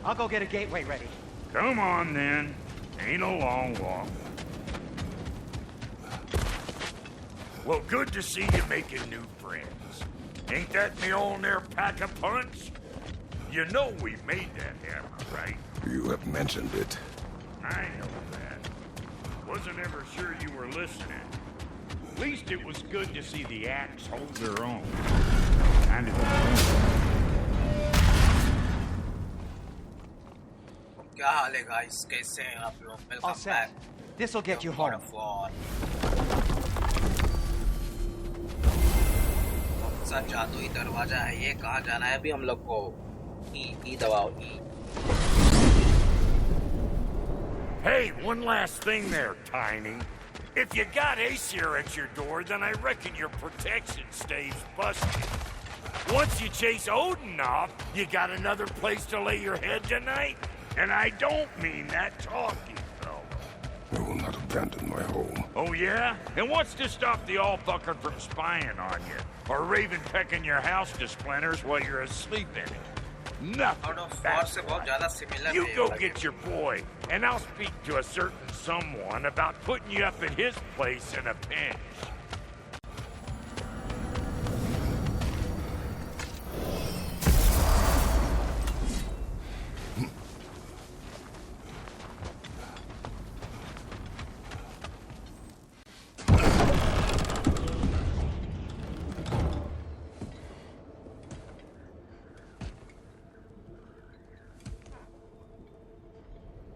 I'll go get a gateway ready. Come on, then. Ain't a long walk. Well, good to see you making new friends. Ain't that Mjolnir pack a punch? You know we made that hammer, right? You have mentioned it. I know that. Wasn't ever sure you were listening. At least it was good to see the axe hold their own. Kind of. क्या हाल है guys कैसे हैं आप लोग All welcome set. Back This'll get you God home. of War कौन सा जादुई दरवाजा है ये कहाँ जाना है अभी हम लोग को ई दबाओ ई Hey, one last thing there, Tiny. If you got Aesir at your door, then I reckon your protection stays busted. Once you chase Odin off, you got another place to lay your head tonight? And I don't mean that talking, fella. I will not abandon my home. Oh, yeah? And what's to stop the all-fucker from spying on you? Or Raven pecking your house to splinters while you're asleep in it? Nothing. God of War That's से बहुत right. ज़्यादा similar You है go ये वाला get your boy, and I'll speak to a certain someone about putting you up at his place in a pinch.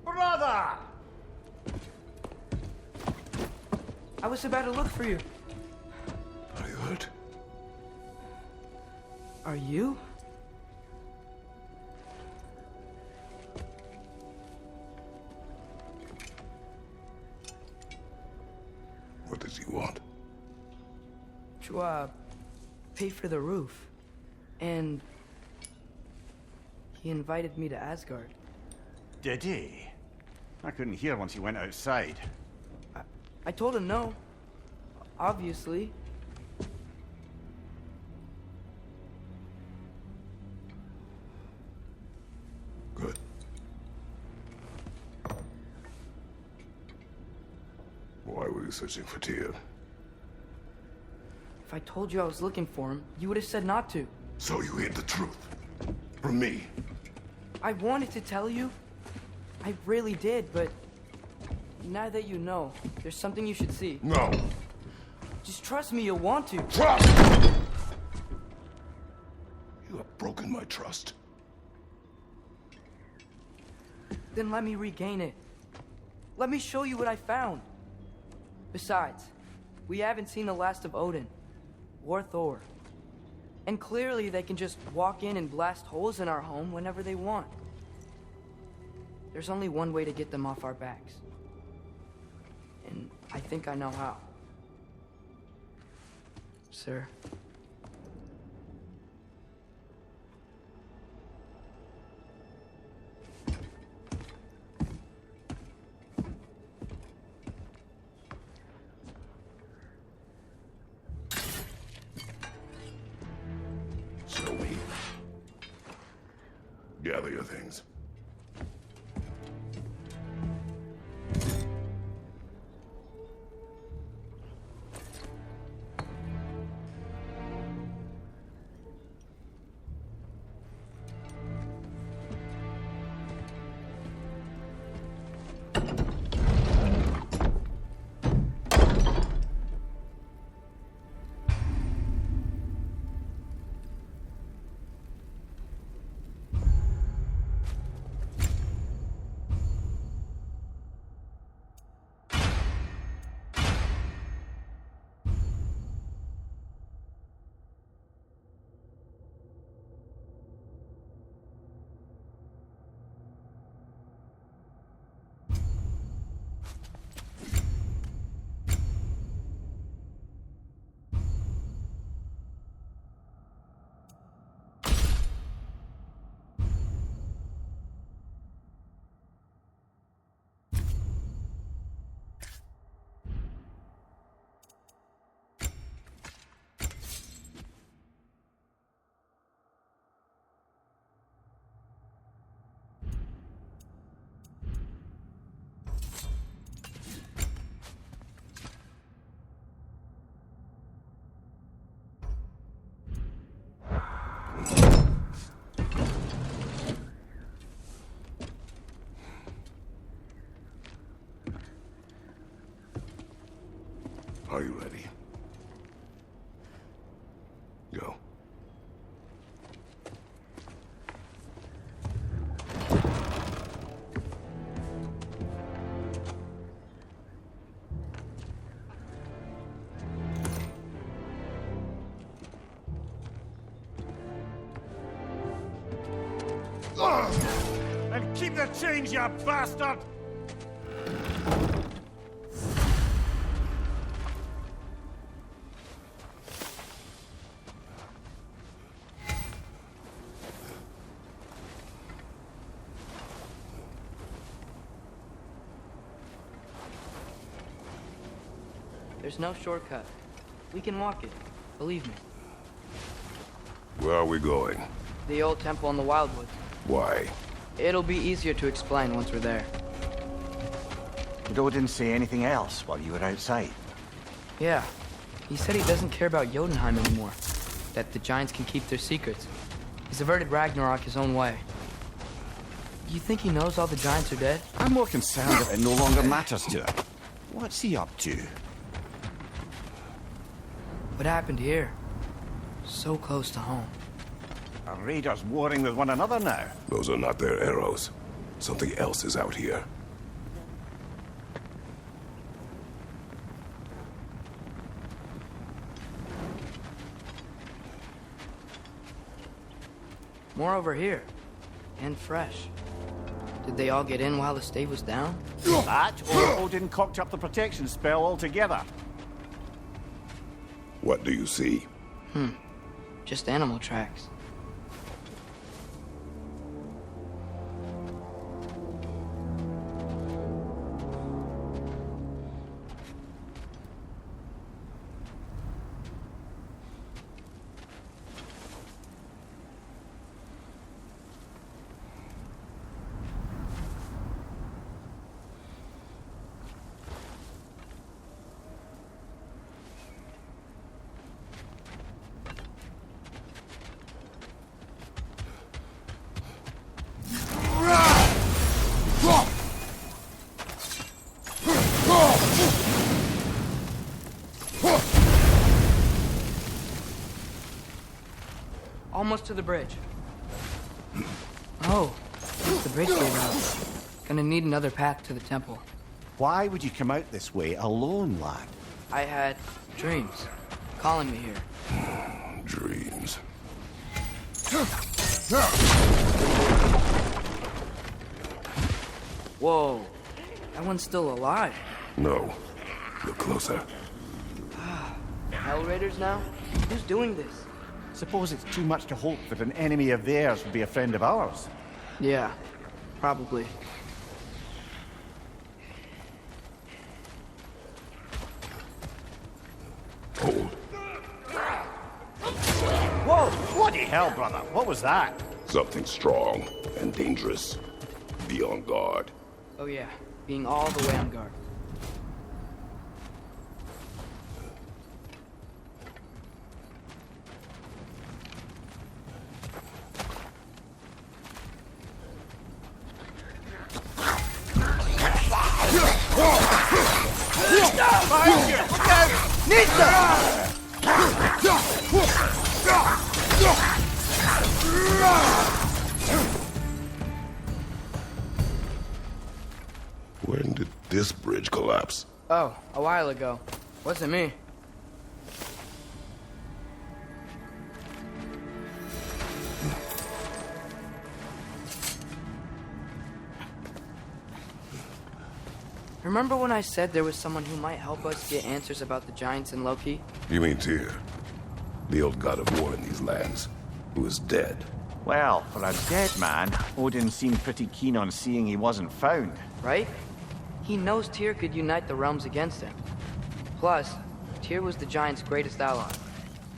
Brother! I was about to look for you. Are you hurt? Are you? What does he want? To, pay for the roof. And he invited me to Asgard. Did he? I couldn't hear once he went outside. I told him no. Obviously. Good. Why were you searching for Tyr? If I told you I was looking for him, you would have said not to. So you hid the truth. From me. I wanted to tell you. I really did, but now that you know, there's something you should see. No. Just trust me, you'll want to. Trust! You have broken my trust. Then let me regain it. Let me show you what I found. Besides, we haven't seen the last of Odin or Thor. And clearly they can just walk in and blast holes in our home whenever they want. There's only one way to get them off our backs. And I think I know how. Sir. Show me. Gather your things. Are you ready? Go. And keep the change, you bastard! There's no shortcut. We can walk it. Believe me. Where are we going? The old temple in the Wildwoods. Why? It'll be easier to explain once we're there. Did Odin say anything else while you were outside? Yeah. He said he doesn't care about Jotunheim anymore. That the giants can keep their secrets. He's averted Ragnarok his own way. You think he knows all the giants are dead? I'm more concerned that it no longer matters to him. What's he up to? What happened here? So close to home. Are raiders warring with one another now? Those are not their arrows. Something else is out here. More over here. And fresh. Did they all get in while the stave was down? That, or Odin cocked up the protection spell altogether? What do you see? Just animal tracks. Almost to the bridge. Oh, the bridge gave out. Gonna need another path to the temple. Why would you come out this way alone, lad? I had dreams calling me here. Dreams. Whoa, that one's still alive. No. Look closer. Hell Raiders now? Who's doing this? Suppose it's too much to hope that an enemy of theirs would be a friend of ours. Yeah, probably. Hold. Whoa! Bloody hell, brother! What was that? Something strong and dangerous. Be on guard. Oh yeah, being all the way on guard. Behind you! Look out! When did this bridge collapse? Oh, a while ago. Wasn't me. Remember when I said there was someone who might help us get answers about the giants in Loki? You mean Tyr? The old god of war in these lands, who is dead. Well, for a dead man, Odin seemed pretty keen on seeing he wasn't found. Right? He knows Tyr could unite the realms against him. Plus, Tyr was the giants' greatest ally.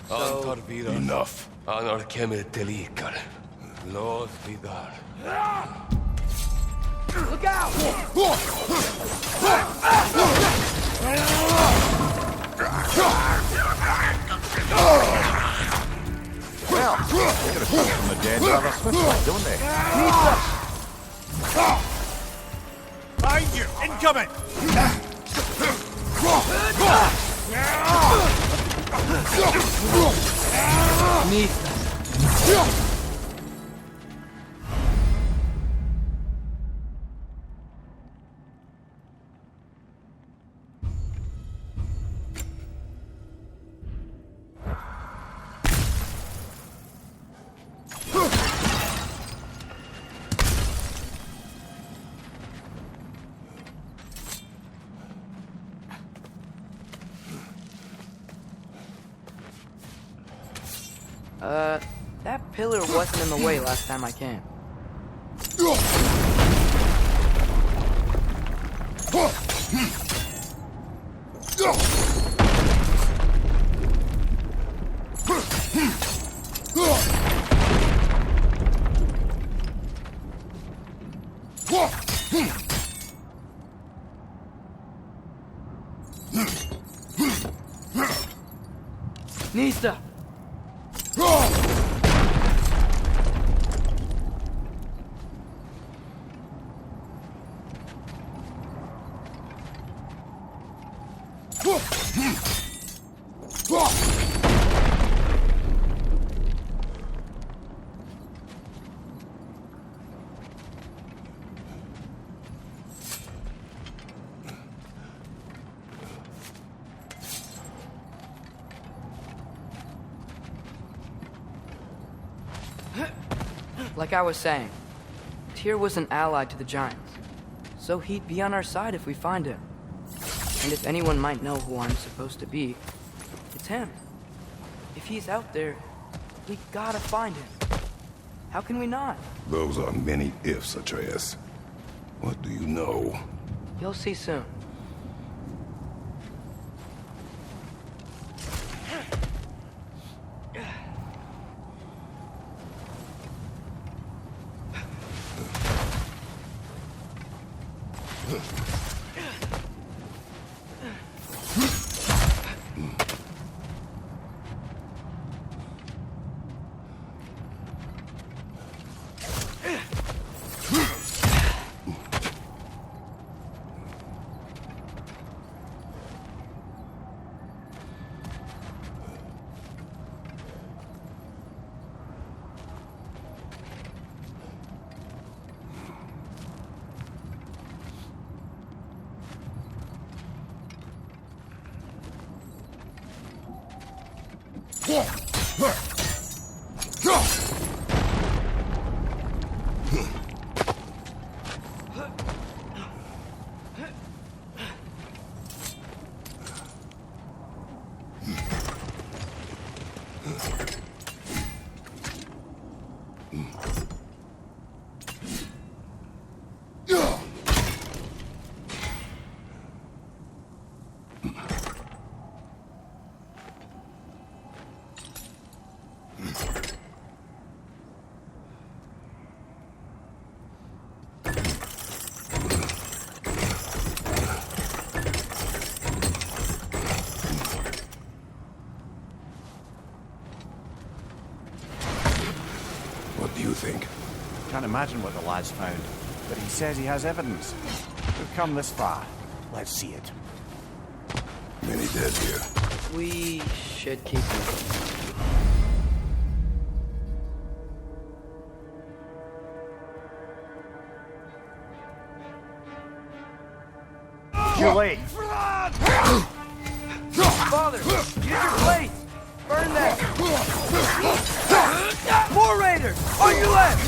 So, Enough. Anar kemur til ykkar. Loð vidar. look out! Well, they could have come from the dead rather swiftly, don't they? Behind you! Incoming! Neath. That pillar wasn't in the way last time I came. Nista! Like I was saying, Tyr was an ally to the Giants, so he'd be on our side if we find him. And if anyone might know who I'm supposed to be, it's him. If he's out there, we gotta find him. How can we not? Those are many ifs, Atreus. What do you know? You'll see soon. What do you think? Can't imagine what the lad's found, but he says he has evidence. We've come this far. Let's see it. Many dead here. We should keep moving. Too late. Father, use your blades! Burn them! More raiders! On your left!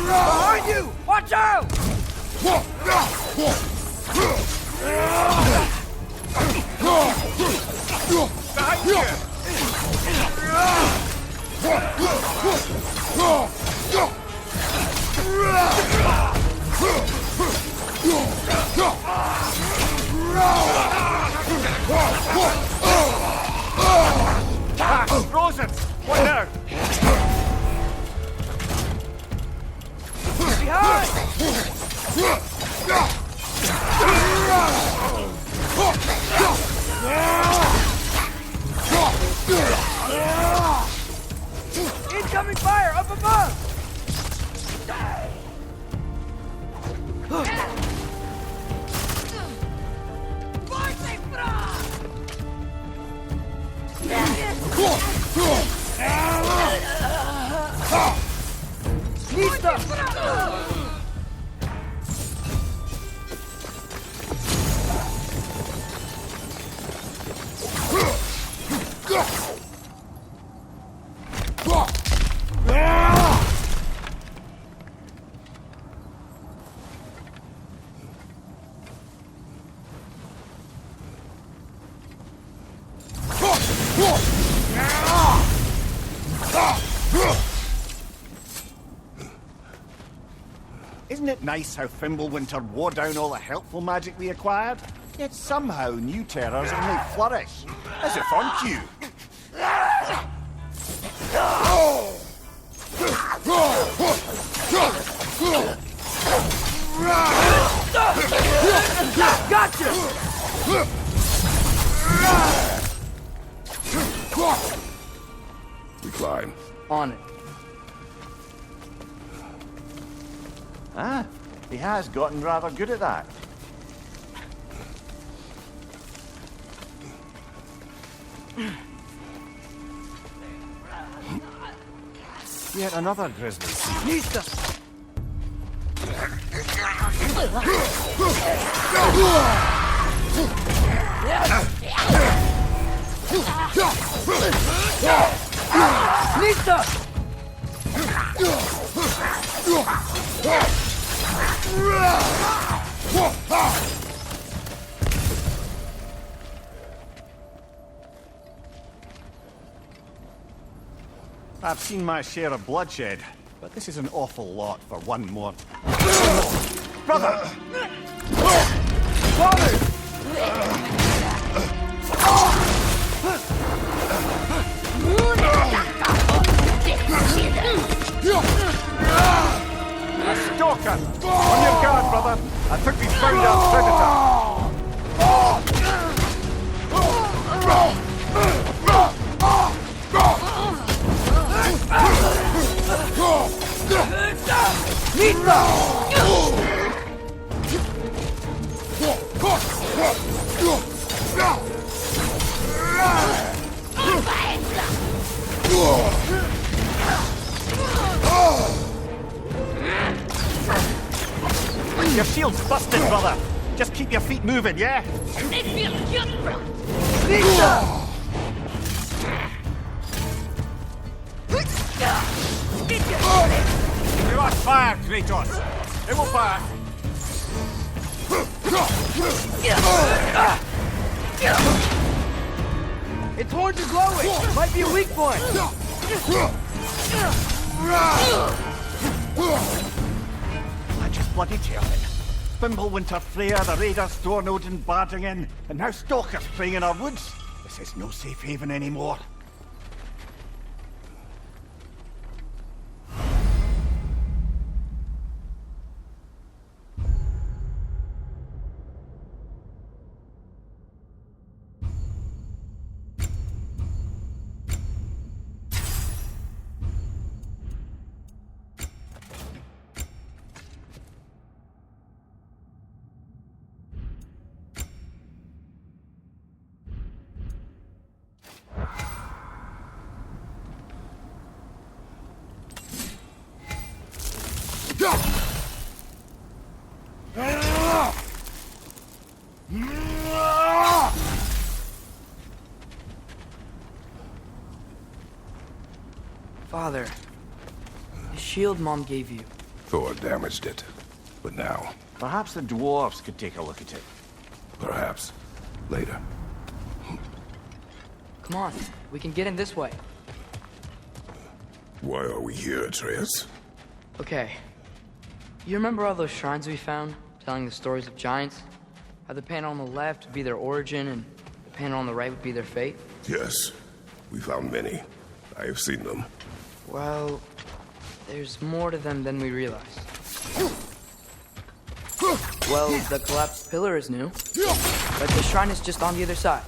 Behind you! Watch out! Behind you! Frozen! What now? Behind! Incoming fire up above! Isn't it nice how Fimbulwinter wore down all the helpful magic we acquired? Yet somehow new terrors only flourish. As if on cue. Gotcha! We climb. On it. Ah, he has gotten rather good at that. Yet another grisly scene. Nista! Nista! I've seen my share of bloodshed, but this is an awful lot for one more. Brother! A stalker! On your guard, brother! I think we found our predator! Your shield's busted, brother! Just keep your feet moving, yeah? You're on fire, Kratos! It will fire! Its horns are glowing! Might be a weak point! I just bloody tell it. Fimbulwinter, Freya, the raiders, Thorn, Odin barging in, and now stalkers preying in our woods. This is no safe haven anymore. Father, the shield Mom gave you. Thor damaged it. But now, Perhaps the dwarves could take a look at it. perhaps, later. Come on, we can get in this way. Why are we here, Atreus? Okay. You remember all those shrines we found, telling the stories of giants? How the panel on the left would be their origin, and the panel on the right would be their fate? Yes, we found many. I have seen them. Well, there's more to them than we realized. Well, the collapsed pillar is new, but the shrine is just on the other side.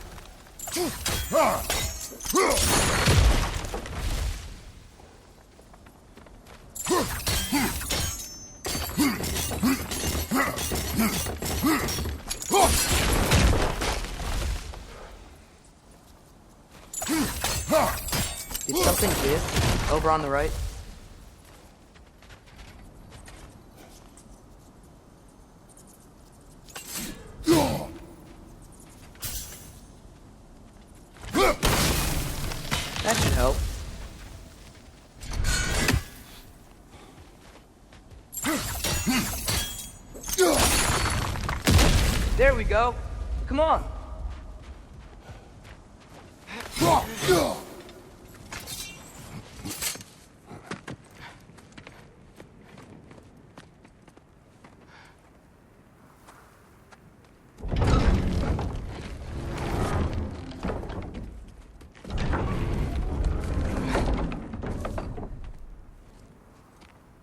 Did something give over on the right? That should help. There we go. Come on.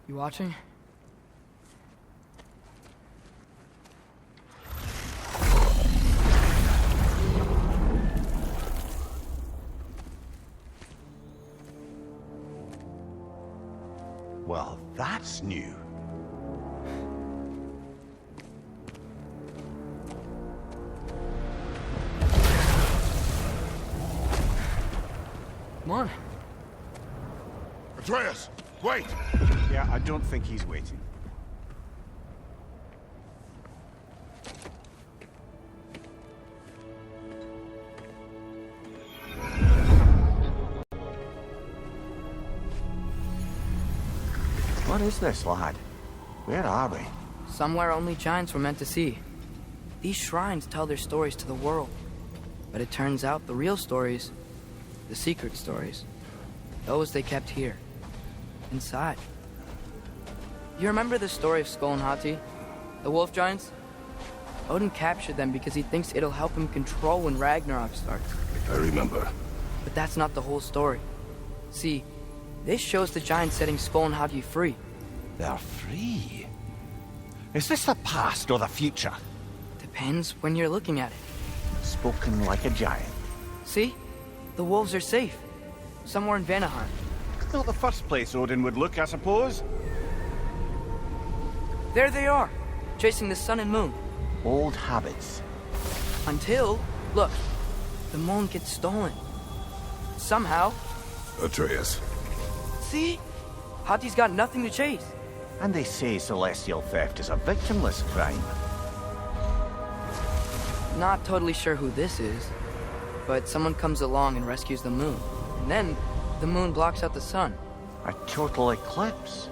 You watching? Well, that's new. Come on. Atreus, wait! Yeah, I don't think he's waiting. What is this, lad? Where are we? Somewhere only giants were meant to see. These shrines tell their stories to the world. But it turns out the real stories, the secret stories, those they kept here, inside. You remember the story of Skull and Hati? The wolf giants? Odin captured them because he thinks it'll help him control when Ragnarok starts. I remember. But that's not the whole story. See, this shows the giants setting Skull and Hati free. They're free. Is this the past or the future? Depends when you're looking at it. Spoken like a giant. See? The wolves are safe. Somewhere in Vanaheim. Not the first place Odin would look, I suppose. There they are, chasing the sun and moon. Old habits. Until, look, the moon gets stolen. Somehow. Atreus. See? Hati's got nothing to chase. And they say celestial theft is a victimless crime. Not totally sure who this is, but someone comes along and rescues the moon. And then, the moon blocks out the sun. A total eclipse.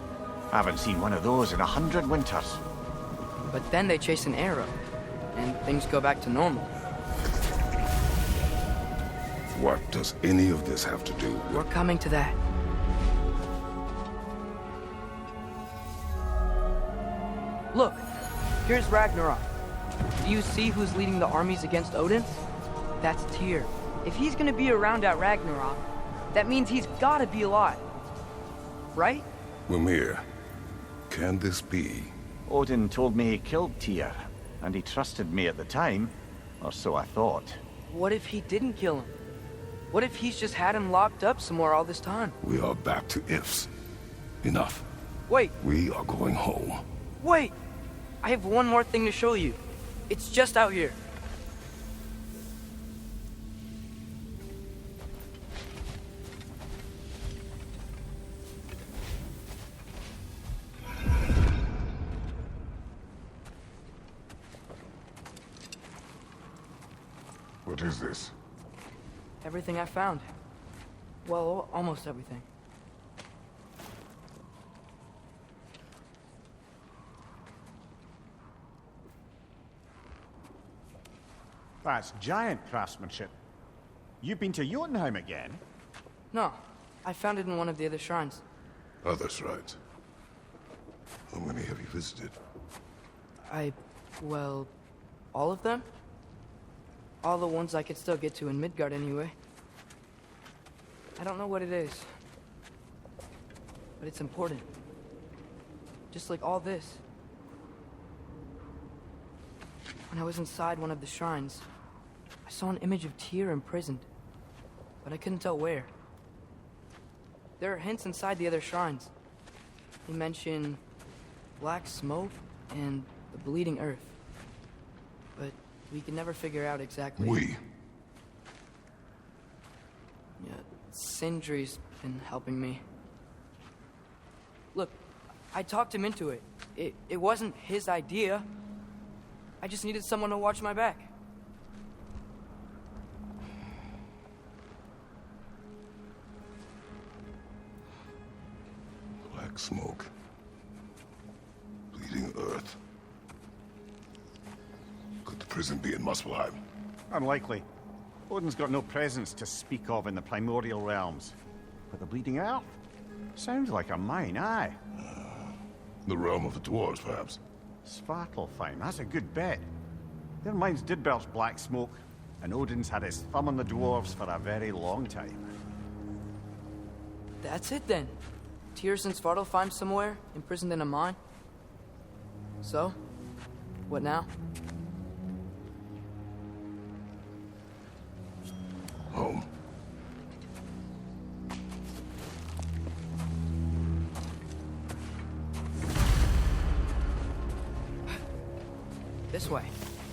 I haven't seen one of those in 100 winters. But then they chase an arrow, and things go back to normal. What does any of this have to do with... We're coming to that. Look, here's Ragnarok. Do you see who's leading the armies against Odin? That's Tyr. If he's gonna be around at Ragnarok, that means he's gotta be alive. Right? Mimir, can this be? Odin told me he killed Tyr, and he trusted me at the time, or so I thought. What if he didn't kill him? What if he's just had him locked up somewhere all this time? We are back to ifs. Enough. Wait, We are going home. wait! I have one more thing to show you. It's just out here. What is this? Everything I found. Well, almost everything. That's giant craftsmanship. You've been to Jotunheim again? No, I found it in one of the other shrines. Other shrines. How many have you visited? Well, all of them? All the ones I could still get to in Midgard anyway. I don't know what it is. But it's important. Just like all this. When I was inside one of the shrines, I saw an image of Tyr imprisoned. But I couldn't tell where. There are hints inside the other shrines. They mention black smoke and the bleeding earth. But we can never figure out exactly. We. Yeah, Sindri's been helping me. Look, I talked him into it. It wasn't his idea. I just needed someone to watch my back. Black smoke. Bleeding earth. Could the prison be in Muspelheim? Unlikely. Odin's got no presence to speak of in the primordial realms. But the Bleeding Earth? Sounds like a mine, aye. The realm of the dwarves, perhaps? Svartalfheim, that's a good bet. Their mines did belch black smoke, and Odin's had his thumb on the dwarves for a very long time. That's it then. Tyr's in Svartalfheim somewhere, imprisoned in a mine. So, what now? Home. This way.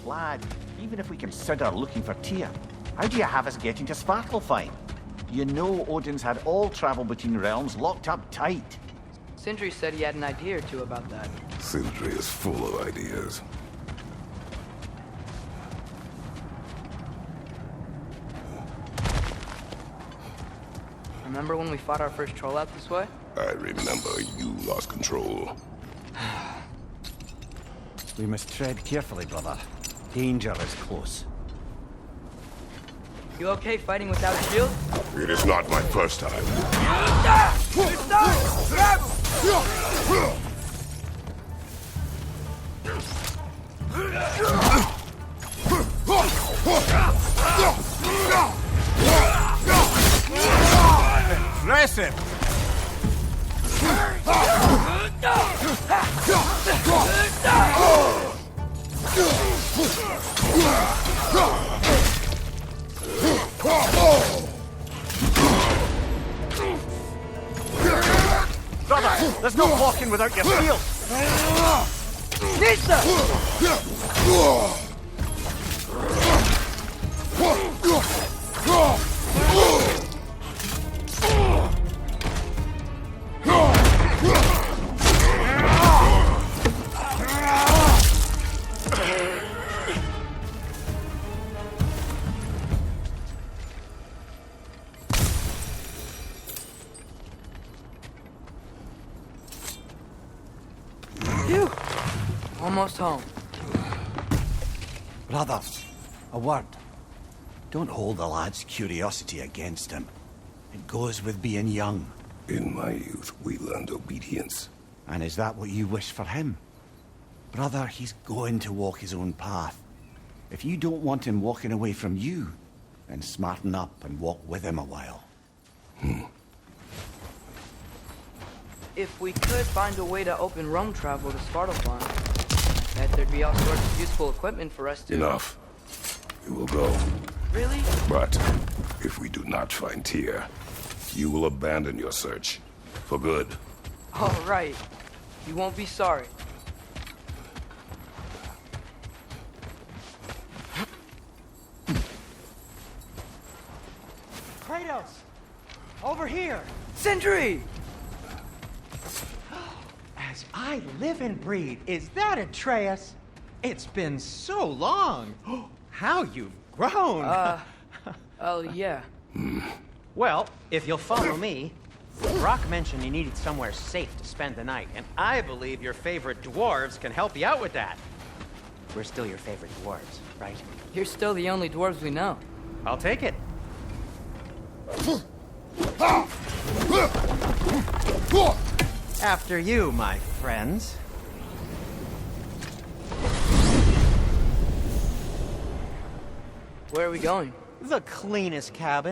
Lad, even if we consider looking for Tyr, how do you have us getting to Svartalfheim? You know Odin's had all travel between realms locked up tight. Sindri said he had an idea or two about that. Sindri is full of ideas. Remember when we fought our first troll out this way? I remember you lost control. We must tread carefully, brother. Danger is close. You okay fighting without a shield? It is not my first time. Impressive! Brother, there's no walking without your shield! Phew! Almost home. Brother, a word. Don't hold the lad's curiosity against him. It goes with being young. In my youth, we learned obedience. And is that what you wish for him? Brother, he's going to walk his own path. If you don't want him walking away from you, then smarten up and walk with him a while. If we could find a way to open roam travel to Svartalfheim, bet there'd be all sorts of useful equipment for us to... Enough. We will go. Really? But if we do not find Tyr, you will abandon your search. For good. All right. You won't be sorry. Kratos! Over here! Sindri! As I live and breathe, is that Atreus? It's been so long! How you've grown! Oh, yeah. Well, if you'll follow me, Brock mentioned you needed somewhere safe to spend the night, and I believe your favorite dwarves can help you out with that. We're still your favorite dwarves, right? You're still the only dwarves we know. I'll take it. After you, my friends. Where are we going? The cleanest cabin